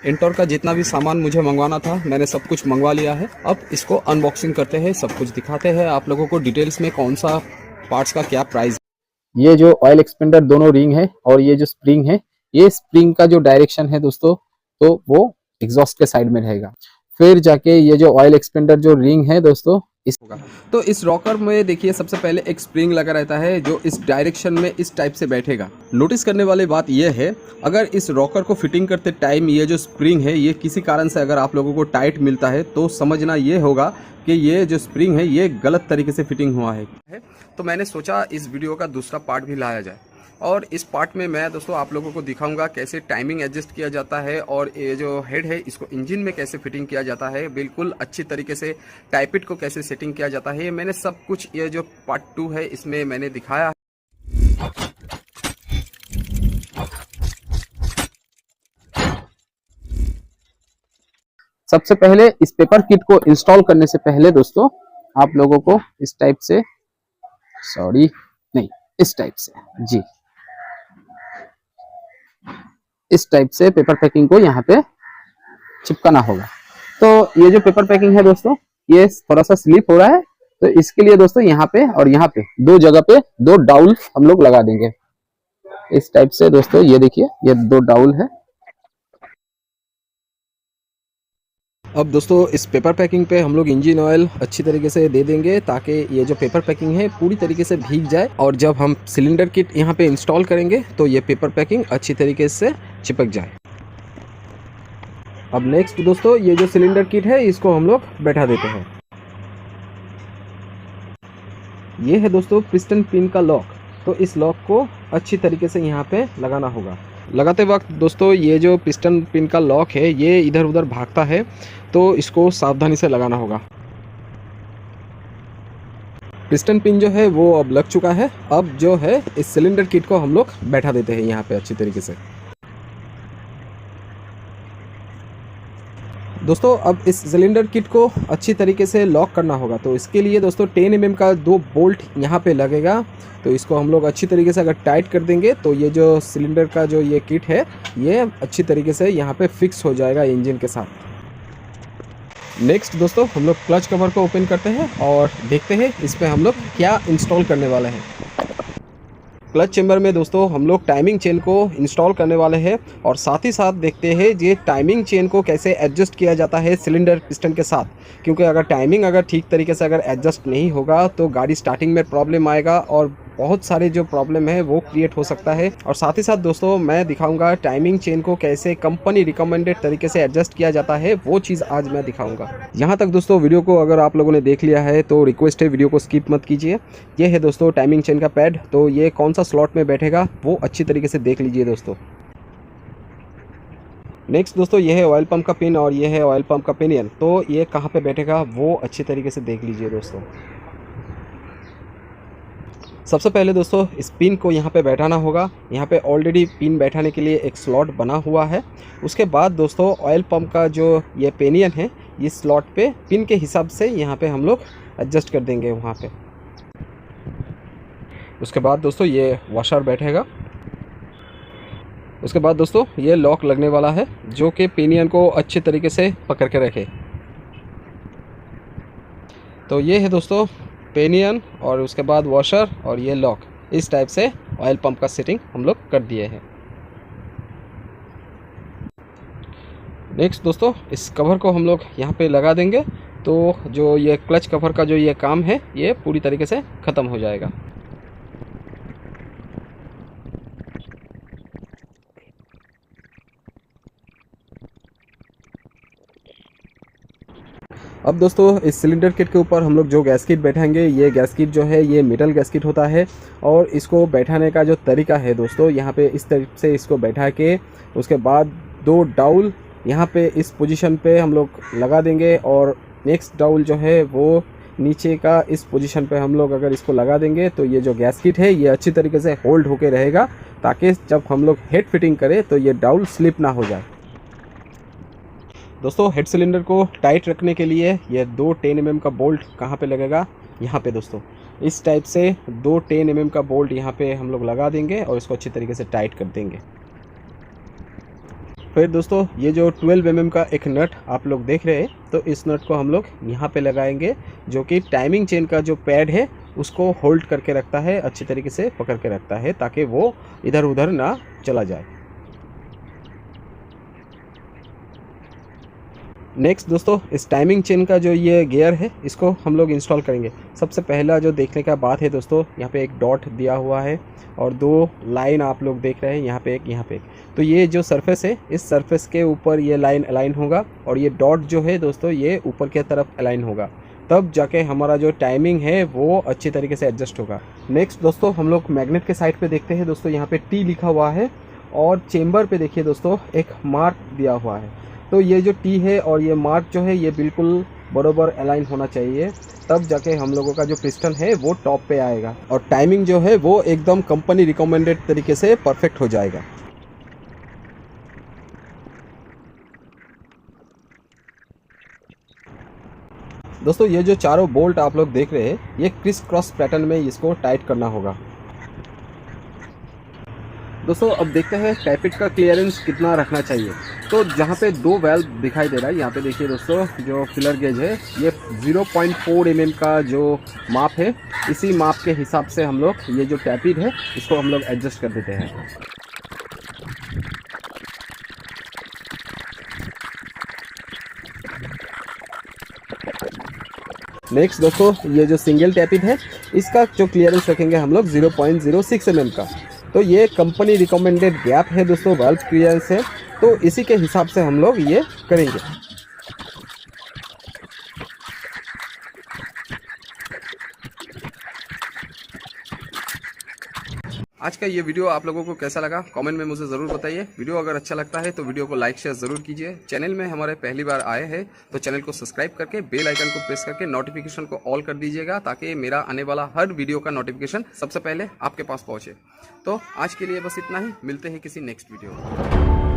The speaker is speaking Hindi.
इंटोर का जितना भी सामान मुझे मंगवाना था मैंने सब कुछ मंगवा लिया है। अब इसको अनबॉक्सिंग करते हैं, सब कुछ दिखाते हैं आप लोगों को डिटेल्स में कौन सा पार्ट्स का क्या प्राइस। ये जो ऑयल एक्सपेंडर दोनों रिंग है और ये जो स्प्रिंग है, ये स्प्रिंग का जो डायरेक्शन है दोस्तों तो वो एग्जॉस्ट के साइड में रहेगा। फिर जाके ये जो ऑयल एक्सपेंडर जो रिंग है दोस्तों इस होगा। तो इस रॉकर में देखिए सबसे पहले एक स्प्रिंग लगा रहता है जो इस डायरेक्शन में इस टाइप से बैठेगा। नोटिस करने वाली बात यह है, अगर इस रॉकर को फिटिंग करते टाइम ये जो स्प्रिंग है ये किसी कारण से अगर आप लोगों को टाइट मिलता है तो समझना ये होगा कि ये जो स्प्रिंग है ये गलत तरीके से फिटिंग हुआ है। तो मैंने सोचा इस वीडियो का दूसरा पार्ट भी लाया जाए और इस पार्ट में मैं दोस्तों आप लोगों को दिखाऊंगा कैसे टाइमिंग एडजस्ट किया जाता है और ये जो हेड है इसको इंजन में कैसे फिटिंग किया जाता है, बिल्कुल अच्छी तरीके से टाइपिट को कैसे सेटिंग किया जाता है। मैंने सब कुछ ये जो पार्ट 2 है इसमें मैंने दिखाया है। सबसे पहले इस पेपर किट को इंस्टॉल करने से पहले दोस्तों आप लोगों को इस टाइप से इस टाइप से जी इस टाइप से पेपर पैकिंग को यहाँ पे चिपकाना होगा। तो ये जो पेपर पैकिंग है दोस्तों ये थोड़ा सा स्लिप हो रहा है, तो इसके लिए दोस्तों यहाँ पे और यहाँ पे दो जगह पे दो डाउल हम लोग लगा देंगे इस टाइप से। दोस्तों ये देखिए ये दो डाउल है। अब दोस्तों इस पेपर पैकिंग पे हम लोग इंजन ऑयल अच्छी तरीके से दे देंगे ताकि ये जो पेपर पैकिंग है पूरी तरीके से भीग जाए और जब हम सिलेंडर किट यहाँ पे इंस्टॉल करेंगे तो ये पेपर पैकिंग अच्छी तरीके से चिपक जाए। अब नेक्स्ट दोस्तों ये जो सिलेंडर किट है इसको हम लोग बैठा देते हैं। ये है दोस्तों पिस्टन पिन का लॉक, तो इस लॉक को अच्छी तरीके से यहाँ पे लगाना होगा। लगाते वक्त दोस्तों ये जो पिस्टन पिन का लॉक है ये इधर उधर भागता है तो इसको सावधानी से लगाना होगा। पिस्टन पिन जो है वो अब लग चुका है। अब जो है इस सिलेंडर किट को हम लोग बैठा देते हैं यहाँ पे अच्छी तरीके से। दोस्तों अब इस सिलेंडर किट को अच्छी तरीके से लॉक करना होगा, तो इसके लिए दोस्तों 10 mm का दो बोल्ट यहाँ पे लगेगा। तो इसको हम लोग अच्छी तरीके से अगर टाइट कर देंगे तो ये जो सिलेंडर का जो ये किट है ये अच्छी तरीके से यहाँ पे फिक्स हो जाएगा इंजन के साथ। नेक्स्ट दोस्तों हम लोग क्लच कवर को ओपन करते हैं और देखते हैं इस पर हम लोग क्या इंस्टॉल करने वाले हैं। क्लच चेंबर में दोस्तों हम लोग टाइमिंग चेन को इंस्टॉल करने वाले हैं और साथ ही साथ देखते हैं ये टाइमिंग चेन को कैसे एडजस्ट किया जाता है सिलेंडर पिस्टन के साथ, क्योंकि अगर टाइमिंग अगर ठीक तरीके से अगर एडजस्ट नहीं होगा तो गाड़ी स्टार्टिंग में प्रॉब्लम आएगा और बहुत सारे जो प्रॉब्लम है वो क्रिएट हो सकता है। और साथ ही साथ दोस्तों मैं दिखाऊंगा टाइमिंग चेन को कैसे कंपनी रिकमेंडेड तरीके से एडजस्ट किया जाता है, वो चीज़ आज मैं दिखाऊंगा। यहाँ तक दोस्तों वीडियो को अगर आप लोगों ने देख लिया है तो रिक्वेस्ट है वीडियो को स्किप मत कीजिए। ये है दोस्तों टाइमिंग चेन का पैड, तो ये कौन सा स्लॉट में बैठेगा वो अच्छी तरीके से देख लीजिए दोस्तों। नेक्स्ट दोस्तों ये है ऑयल पंप का पिन और ये है ऑयल पंप का पिनियन, तो ये कहाँ पे बैठेगा वो अच्छी तरीके से देख लीजिए दोस्तों। सबसे पहले दोस्तों इस पिन को यहाँ पे बैठाना होगा। यहाँ पे ऑलरेडी पिन बैठाने के लिए एक स्लॉट बना हुआ है। उसके बाद दोस्तों ऑयल पंप का जो ये पिनियन है इस स्लॉट पे पिन के हिसाब से यहाँ पे हम लोग एडजस्ट कर देंगे वहाँ पे। उसके बाद दोस्तों ये वॉशर बैठेगा। उसके बाद दोस्तों ये लॉक लगने वाला है जो कि पिनियन को अच्छे तरीके से पकड़ के रखे। तो ये है दोस्तों पिनियन और उसके बाद वॉशर और ये लॉक, इस टाइप से ऑयल पंप का सेटिंग हम लोग कर दिए हैं। नेक्स्ट दोस्तों इस कवर को हम लोग यहाँ पे लगा देंगे तो जो ये क्लच कवर का जो ये काम है ये पूरी तरीके से ख़त्म हो जाएगा। अब दोस्तों इस सिलेंडर किट के ऊपर हम लोग जो गैस किट बैठाएंगे ये गैस किट जो है ये मेटल गैस किट होता है और इसको बैठाने का जो तरीका है दोस्तों यहाँ पे इस तरीके से इसको बैठा के उसके बाद दो डाउल यहाँ पे इस पोजीशन पे हम लोग लगा देंगे और नेक्स्ट डाउल जो है वो नीचे का इस पोजीशन पे हम लोग अगर इसको लगा देंगे तो ये जो गैस किट है ये अच्छी तरीके से होल्ड होके रहेगा ताकि जब हम लोग हेड फिटिंग करें तो ये डाउल स्लिप ना हो जाए। दोस्तों हेड सिलेंडर को टाइट रखने के लिए ये दो 10 mm का बोल्ट कहाँ पे लगेगा, यहाँ पे दोस्तों इस टाइप से दो 10 mm का बोल्ट यहाँ पे हम लोग लगा देंगे और इसको अच्छी तरीके से टाइट कर देंगे। फिर दोस्तों ये जो 12 mm का एक नट आप लोग देख रहे हैं, तो इस नट को हम लोग यहाँ पे लगाएंगे, जो कि टाइमिंग चेन का जो पैड है उसको होल्ड करके रखता है, अच्छी तरीके से पकड़ के रखता है, ताकि वो इधर उधर ना चला जाए। नेक्स्ट दोस्तों, इस टाइमिंग चेन का जो ये गियर है इसको हम लोग इंस्टॉल करेंगे। सबसे पहला जो देखने का बात है दोस्तों, यहाँ पे एक डॉट दिया हुआ है और 2 लाइन आप लोग देख रहे हैं, यहाँ पे एक, यहाँ पे एक। तो ये जो सरफेस है, इस सरफेस के ऊपर ये लाइन अलाइन होगा और ये डॉट जो है दोस्तों ये ऊपर की तरफ अलाइन होगा, तब जाके हमारा जो टाइमिंग है वो अच्छी तरीके से एडजस्ट होगा। नेक्स्ट दोस्तों, हम लोग मैग्नेट के साइड पे देखते हैं दोस्तों, यहाँ पे T लिखा हुआ है और चेम्बर पे देखिए दोस्तों एक मार्क दिया हुआ है। तो ये जो T है और ये मार्क जो है ये बिल्कुल बराबर अलाइन होना चाहिए, तब जाके हम लोगों का जो पिस्टन है वो टॉप पे आएगा और टाइमिंग जो है वो एकदम कंपनी रिकमेंडेड तरीके से परफेक्ट हो जाएगा। दोस्तों ये जो चारों बोल्ट आप लोग देख रहे हैं, ये क्रिस क्रॉस पैटर्न में इसको टाइट करना होगा। दोस्तों अब देखते हैं टैपिट का क्लियरेंस कितना रखना चाहिए। तो जहाँ पे 2 वाल्व दिखाई दे रहा है, यहाँ पे देखिए दोस्तों, जो फिलर गेज है ये 0.4 mm का जो माप है, इसी माप के हिसाब से हम लोग ये जो टैपिट है इसको हम लोग एडजस्ट कर देते हैं। नेक्स्ट दोस्तों, ये जो सिंगल टैपिट है इसका जो क्लियरेंस रखेंगे हम लोग 0.06 mm का। तो ये कंपनी रिकमेंडेड गैप है दोस्तों, वाल्व क्लियरेंस है, तो इसी के हिसाब से हम लोग ये करेंगे। आज का ये वीडियो आप लोगों को कैसा लगा कमेंट में मुझे ज़रूर बताइए। वीडियो अगर अच्छा लगता है तो वीडियो को लाइक शेयर ज़रूर कीजिए। चैनल में हमारे पहली बार आए हैं तो चैनल को सब्सक्राइब करके बेल आइकन को प्रेस करके नोटिफिकेशन को ऑल कर दीजिएगा, ताकि मेरा आने वाला हर वीडियो का नोटिफिकेशन सबसे पहले आपके पास पहुँचे। तो आज के लिए बस इतना ही, मिलते हैं किसी नेक्स्ट वीडियो में।